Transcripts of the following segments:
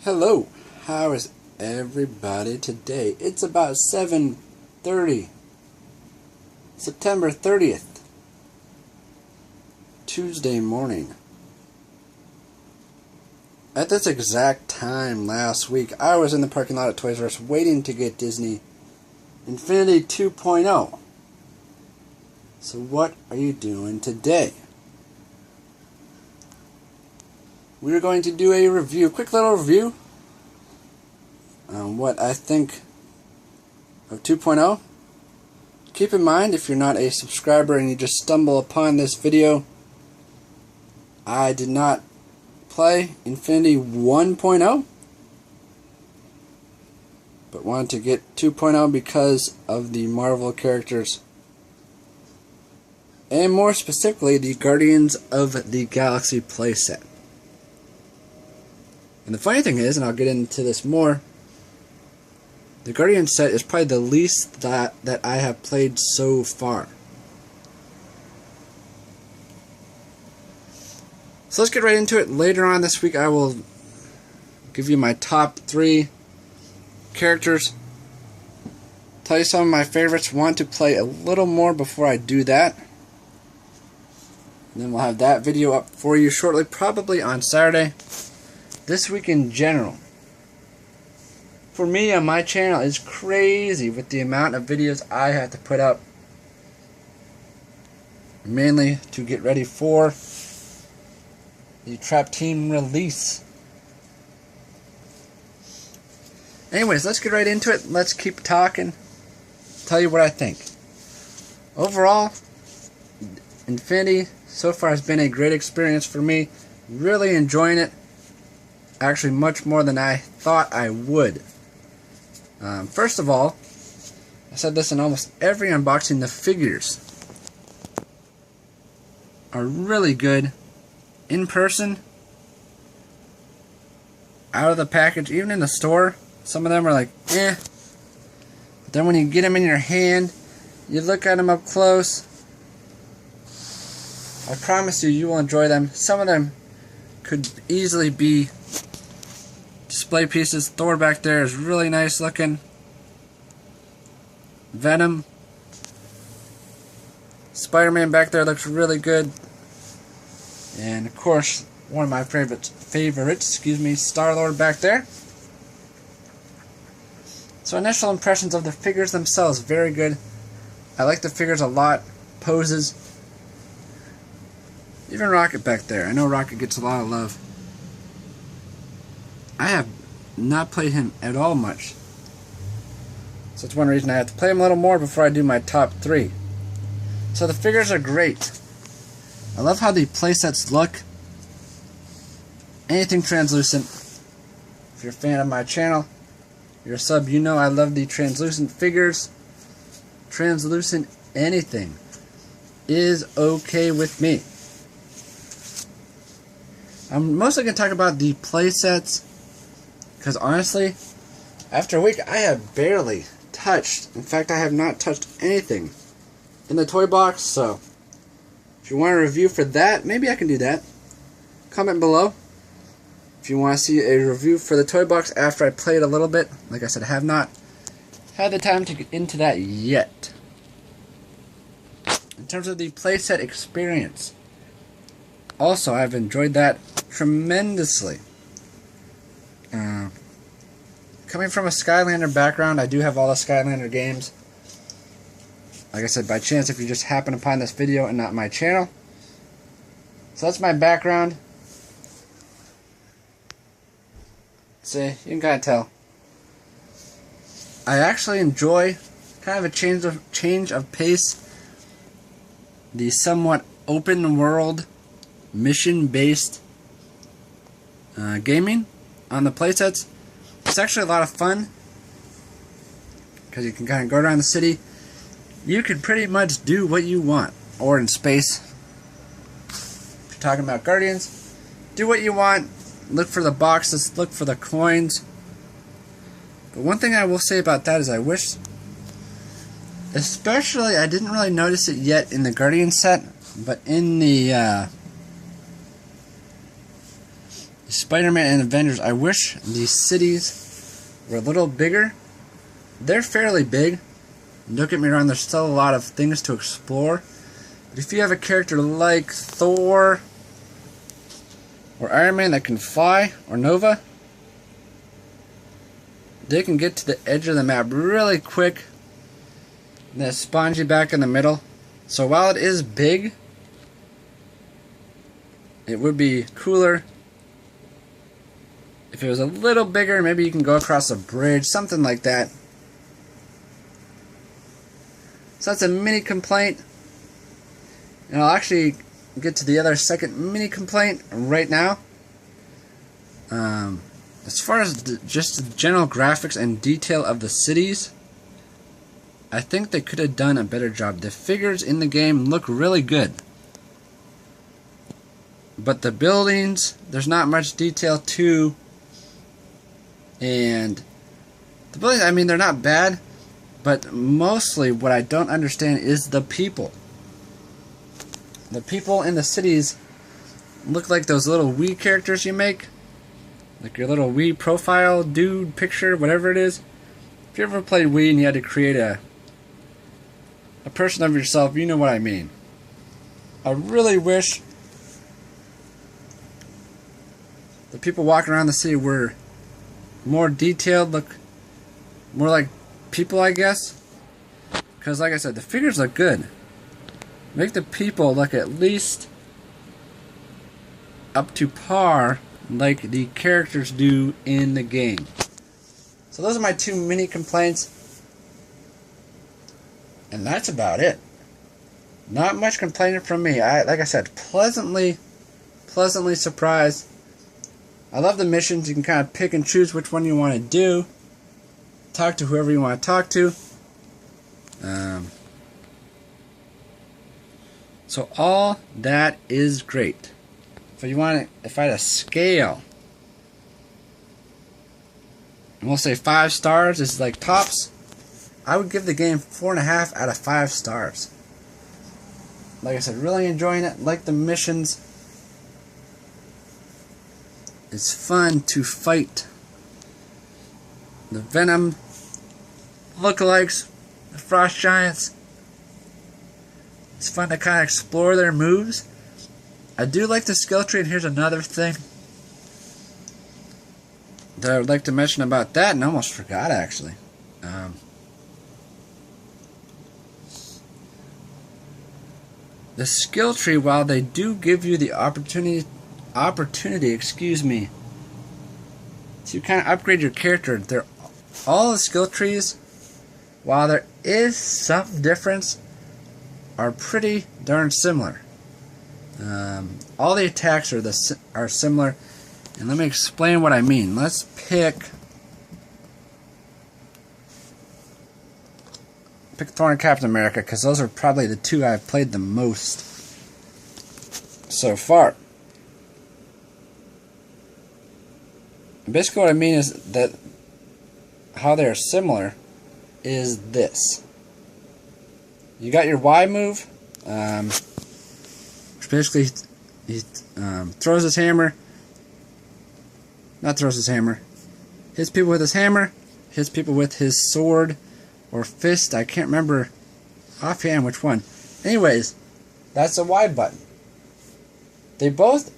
Hello, how is everybody today? It's about 7:30, September 30th, Tuesday morning. At this exact time last week, I was in the parking lot at Toys R Us waiting to get Disney Infinity 2.0. So what are you doing today? We're going to do a review, quick little review on what I think of 2.0. Keep in mind, if you're not a subscriber and you just stumble upon this video, I did not play Infinity 1.0, but wanted to get 2.0 because of the Marvel characters, and more specifically, the Guardians of the Galaxy playset. And the funny thing is, and I'll get into this more, the Guardian set is probably the least that I have played so far. So let's get right into it. Later on this week I will give you my top 3 characters, tell you some of my favorites, want to play a little more before I do that. And then we'll have that video up for you shortly, probably on Saturday. This week in general, for me on my channel, is crazy with the amount of videos I have to put up, mainly to get ready for the Trap Team release. Anyways, let's get right into it. Let's keep talking. Tell you what I think. Overall, Infinity so far has been a great experience for me. Really enjoying it. Actually, much more than I thought I would. First of all, I said this in almost every unboxing, the figures are really good in person, out of the package, even in the store. Some of them are like, eh. But then when you get them in your hand, you look at them up close, I promise you, you will enjoy them. Some of them could easily be display pieces. Thor back there is really nice looking. Venom. Spider-Man back there looks really good. And of course, one of my favorites, Star-Lord back there. So initial impressions of the figures themselves, very good. I like the figures a lot. Poses. Even Rocket back there. I know Rocket gets a lot of love. I have not played him at all much. So that's one reason I have to play him a little more before I do my top 3. So the figures are great. I love how the playsets look. Anything translucent. If you're a fan of my channel, you're a sub, you know I love the translucent figures. Translucent anything is okay with me. I'm mostly going to talk about the playsets, because honestly, after a week, I have barely touched. In fact, I have not touched anything in the toy box. So, if you want a review for that, maybe I can do that. Comment below if you want to see a review for the toy box after I play it a little bit. Like I said, I have not had the time to get into that yet. In terms of the playset experience, also, I've enjoyed that tremendously. Coming from a Skylander background, I do have all the Skylander games. Like I said, by chance, if you just happen upon this video and not my channel. So that's my background. See, you can kind of tell. I actually enjoy kind of a change of pace. The somewhat open world, mission-based gaming on the playsets. It's actually a lot of fun because you can kind of go around the city. You can pretty much do what you want, or in space. If you're talking about Guardians, do what you want. Look for the boxes, look for the coins. But one thing I will say about that is I wish, especially, I didn't really notice it yet in the Guardian set, but in the Spider-Man and Avengers, I wish these cities were a little bigger. They're fairly big. Don't get me wrong, there's still a lot of things to explore. But if you have a character like Thor or Iron Man that can fly, or Nova, they can get to the edge of the map really quick and then spawn you back in the middle. So while it is big, it would be cooler if it was a little bigger. Maybe you can go across a bridge, something like that. So that's a mini complaint. And I'll actually get to the other second mini complaint right now. As far as just the general graphics and detail of the cities, I think they could have done a better job. The figures in the game look really good. But the buildings, there's not much detail to. And the buildings, I mean, they're not bad. But mostly what I don't understand is the people. The people in the cities look like those little Wii characters you make. Like your little Wii profile, dude, picture, whatever it is. If you ever played Wii and you had to create a person of yourself, you know what I mean. I really wish the people walking around the city were more detailed, look more like people, I guess. Because like I said, the figures look good. Make the people look at least up to par like the characters do in the game. So those are my two mini complaints. And that's about it. Not much complaining from me. Like I said, pleasantly surprised. I love the missions. You can kind of pick and choose which one you want to do. Talk to whoever you want to talk to. So all that is great. If I had a scale, and we'll say 5 stars is like tops, I would give the game 4.5 out of 5 stars. Like I said, really enjoying it. Like the missions. It's fun to fight the Venom lookalikes, the Frost Giants. It's fun to kind of explore their moves. I do like the skill tree, and here's another thing that I would like to mention about that, and I almost forgot actually. The skill tree, while they do give you the opportunity, to kind of upgrade your character, all the skill trees, while there is some difference, are pretty darn similar. All the attacks are similar, and let me explain what I mean. Let's pick Thor and Captain America, because those are probably the two I've played the most so far. Basically what I mean is that how they're similar is this. You got your Y move, which basically he throws his hammer, hits people with his hammer, hits people with his sword or fist. I can't remember offhand which one. Anyways, that's the Y button. They both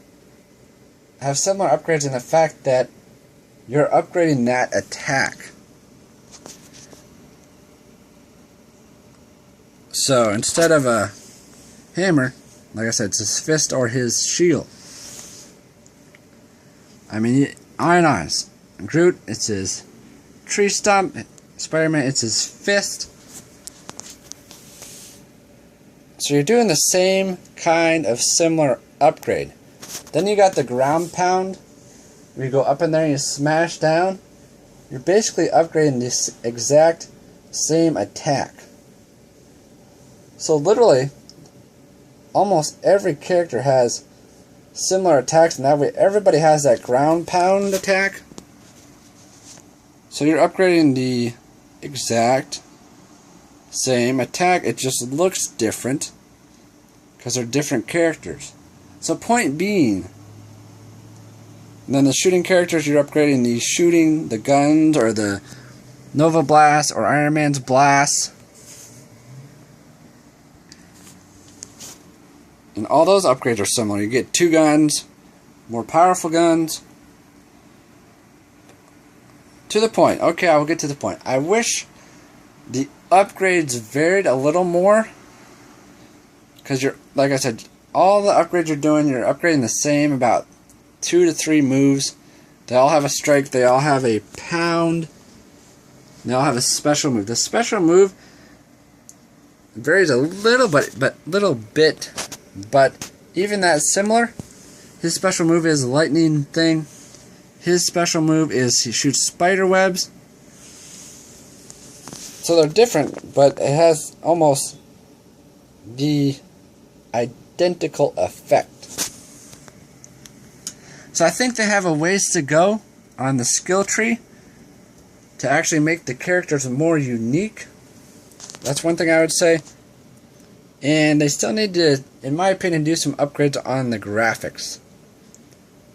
have similar upgrades in the fact that you're upgrading that attack. So instead of a hammer, like I said, it's his fist or his shield. I mean, Iron Eyes. Groot, it's his tree stump. Spider-Man, it's his fist. So you're doing the same kind of similar upgrade. Then you got the ground pound, where you go up in there and you smash down. You're basically upgrading this exact same attack. So literally, almost every character has similar attacks, and that way everybody has that ground pound attack. So you're upgrading the exact same attack. It just looks different because they're different characters. So point being, And then the shooting characters, you're upgrading the shooting, the guns, or the Nova Blast, or Iron Man's Blast. And all those upgrades are similar. You get 2 guns, more powerful guns. To the point. Okay, I will get to the point. I wish the upgrades varied a little more. Because you're, like I said, all the upgrades you're doing, you're upgrading the same, about 2 to 3 moves. They all have a strike, they all have a pound, they all have a special move. The special move varies a little bit, but even that similar. His special move is lightning thing. His special move is he shoots spider webs. So they're different, but it has almost the identical effect. So I think they have a ways to go on the skill tree to actually make the characters more unique. That's one thing I would say. And they still need to, in my opinion, do some upgrades on the graphics.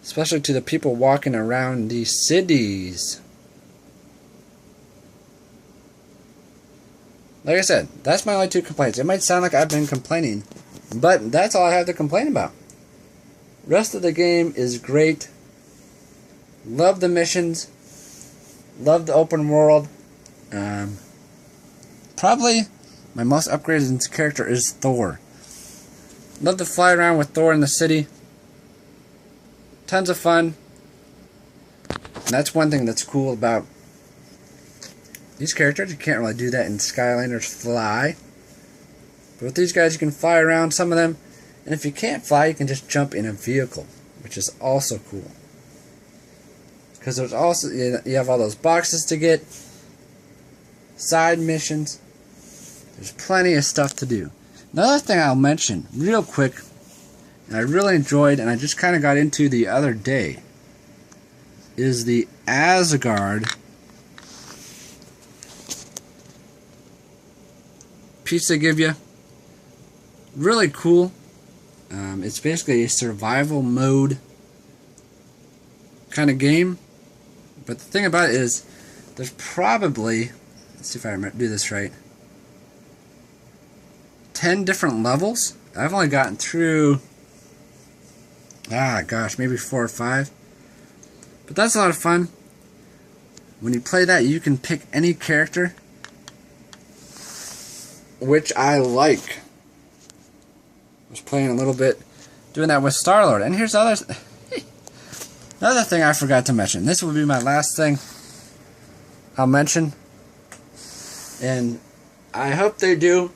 Especially to the people walking around the cities. Like I said, that's my only 2 complaints. It might sound like I've been complaining, but that's all I have to complain about. Rest of the game is great. Love the missions. Love the open world. Probably my most upgraded character is Thor. Love to fly around with Thor in the city. Tons of fun. And that's one thing that's cool about these characters. You can't really do that in Skylanders Fly. But with these guys you can fly around, some of them. And if you can't fly, you can just jump in a vehicle, which is also cool. Because there's also, you have all those boxes to get, side missions. There's plenty of stuff to do. Another thing I'll mention real quick, and I really enjoyed, and I just kind of got into the other day, is the Asgard piece they give you. Really cool. It's basically a survival mode kind of game. But the thing about it is, there's probably, let's see if I do this right, 10 different levels. I've only gotten through, maybe 4 or 5. But that's a lot of fun. When you play that, you can pick any character, which I like. I was playing a little bit, doing that with Star-Lord. And here's another thing I forgot to mention. This will be my last thing I'll mention. And I hope they do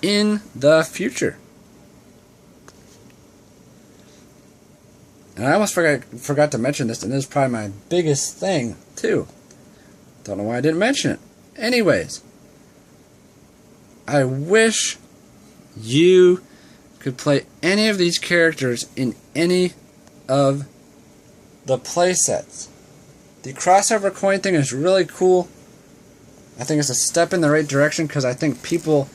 in the future. And I almost forgot to mention this, and this is probably my biggest thing, too. Don't know why I didn't mention it. Anyways, I wish you could play any of these characters in any of the playsets. The crossover coin thing is really cool. I think it's a step in the right direction because I think people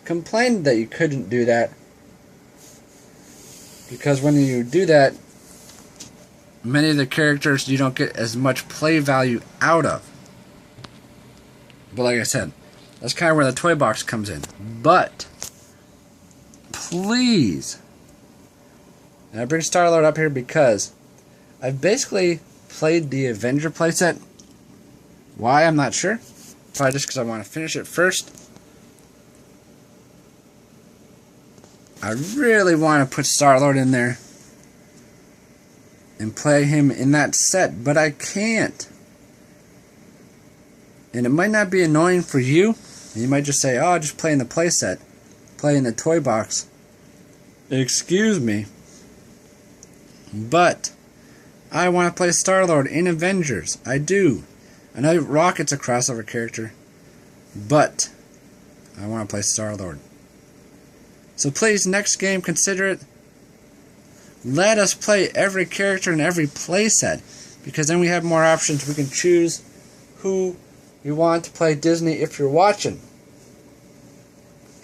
complained that you couldn't do that. Because when you do that, many of the characters you don't get as much play value out of. But like I said, that's kind of where the toy box comes in. But please, and I bring Star-Lord up here because I've basically played the Avenger playset. Why, I'm not sure. Probably just because I want to finish it first. I really want to put Star-Lord in there and play him in that set, but I can't. And it might not be annoying for you. You might just say, oh, just play in the playset, play in the toy box. Excuse me. But I want to play Star-Lord in Avengers. I do. I know Rocket's a crossover character, but I want to play Star-Lord. So please, next game, consider it. Let us play every character in every playset, because then we have more options. We can choose who we want to play Disney if you're watching.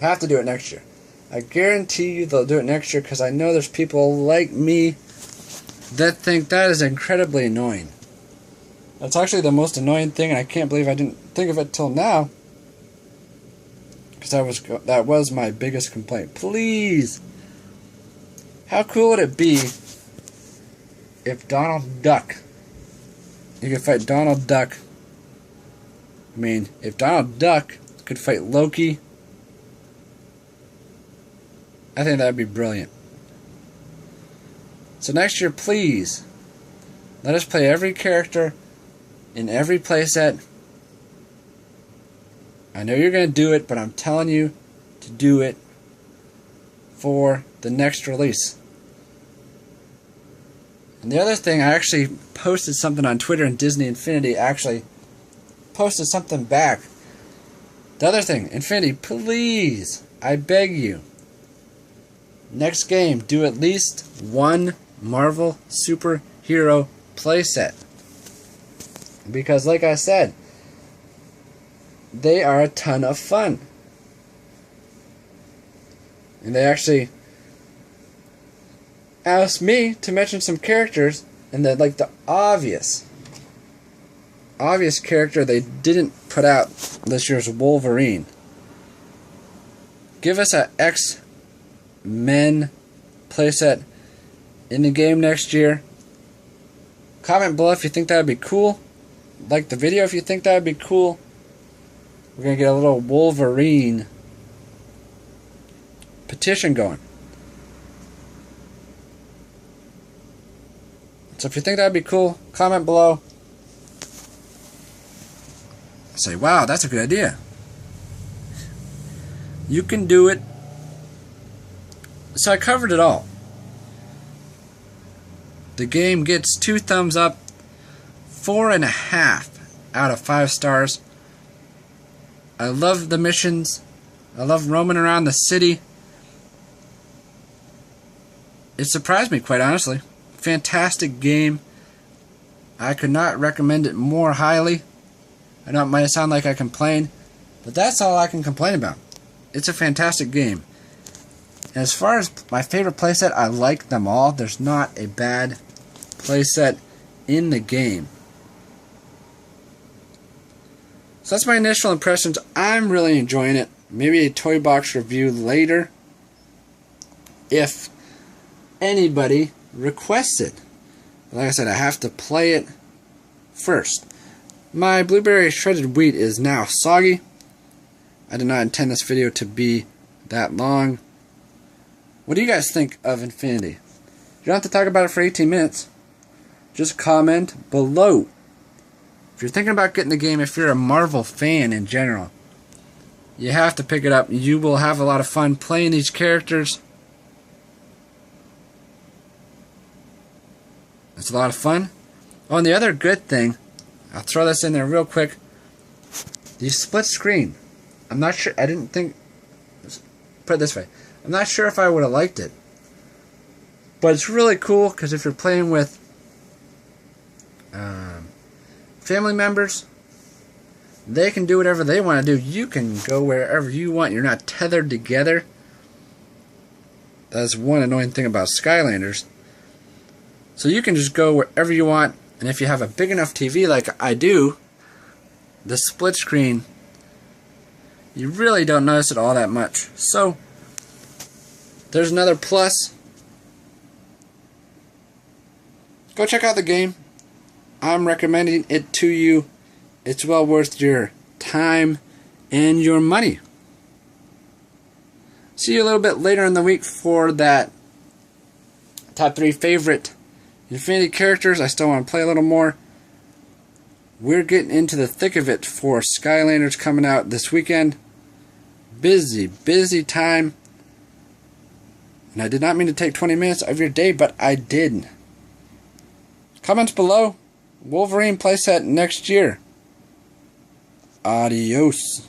Have to do it next year. I guarantee you they'll do it next year because I know there's people like me that think that is incredibly annoying. That's actually the most annoying thing, and I can't believe I didn't think of it till now. Because that was my biggest complaint. Please! How cool would it be if Donald Duck... You could fight Donald Duck. I mean, if Donald Duck could fight Loki, I think that would be brilliant. So next year, please, let us play every character in every playset. I know you're going to do it, but I'm telling you to do it for the next release. And the other thing, I actually posted something on Twitter, and Disney Infinity actually posted something back. The other thing, Infinity, please, I beg you, next game, do at least one Marvel superhero playset. Because like I said, they are a ton of fun. And they actually asked me to mention some characters, and that like the obvious character they didn't put out this year's Wolverine. Give us a X-Men playset in the game next year. Comment below if you think that would be cool. Like the video if you think that would be cool. We're going to get a little Wolverine petition going. So if you think that would be cool, comment below. Say, wow, that's a good idea. You can do it. So I covered it all. The game gets 2 thumbs up, 4.5 out of 5 stars. I love the missions. I love roaming around the city. It surprised me, quite honestly. Fantastic game. I could not recommend it more highly. I know it might sound like I complain, but that's all I can complain about. It's a fantastic game. And as far as my favorite playset, I like them all. There's not a bad playset in the game. So that's my initial impressions. I'm really enjoying it. Maybe a toy box review later, if anybody requests it. Like I said, I have to play it first. My blueberry shredded wheat is now soggy. I did not intend this video to be that long. What do you guys think of Infinity? You don't have to talk about it for 18 minutes. Just comment below. If you're thinking about getting the game, if you're a Marvel fan in general, you have to pick it up. You will have a lot of fun playing these characters. It's a lot of fun. Oh, and the other good thing, I'll throw this in there real quick. The split screen. I'm not sure, I didn't think, put it this way, I'm not sure if I would have liked it. But it's really cool because if you're playing with family members, they can do whatever they want to do. You can go wherever you want. You're not tethered together. That's one annoying thing about Skylanders. So you can just go wherever you want. And if you have a big enough TV like I do, the split screen, you really don't notice it all that much. So there's another plus. Go check out the game. I'm recommending it to you. It's well worth your time and your money. See you a little bit later in the week for that top 3 favorite Infinity characters. I still want to play a little more. We're getting into the thick of it for Skylanders coming out this weekend. Busy time. And I did not mean to take 20 minutes of your day, but I did. Comments below. Wolverine playset next year. Adios.